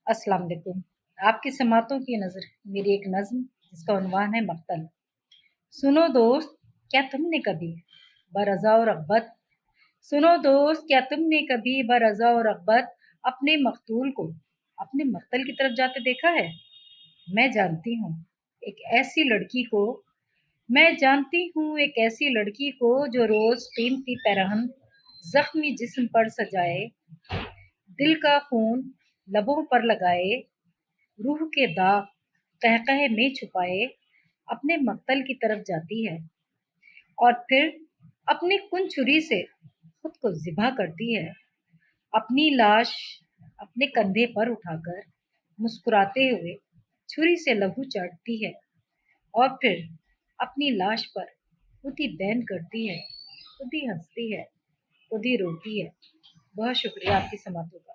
अस्सलाम वालेकुम। आपकी समातों की नज़र मेरी एक नज़्म जिसका उन्वान है मक़तल। सुनो दोस्त, क्या तुमने कभी बरज़ा और रग़बत सुनो दोस्त, क्या तुमने कभी बरज़ा और रग़बत अपने मक़तूल को अपने मक़तल की तरफ जाते देखा है? मैं जानती हूँ एक ऐसी लड़की को मैं जानती हूँ एक ऐसी लड़की को जो रोज़ कीमती पैरहन ज़ख्मी जिस्म पर सजाए, दिल का खून लबों पर लगाए, रूह के दाग कहकहे में छुपाए, अपने मक़तल की तरफ जाती है और फिर अपनी कुन छुरी से खुद को ज़िबा करती है। अपनी लाश अपने कंधे पर उठाकर मुस्कुराते हुए छुरी से लहू चाटती है और फिर अपनी लाश पर खुद ही बैन करती है, खुद ही हंसती है, खुद ही रोती है। बहुत शुक्रिया आपकी समातों का।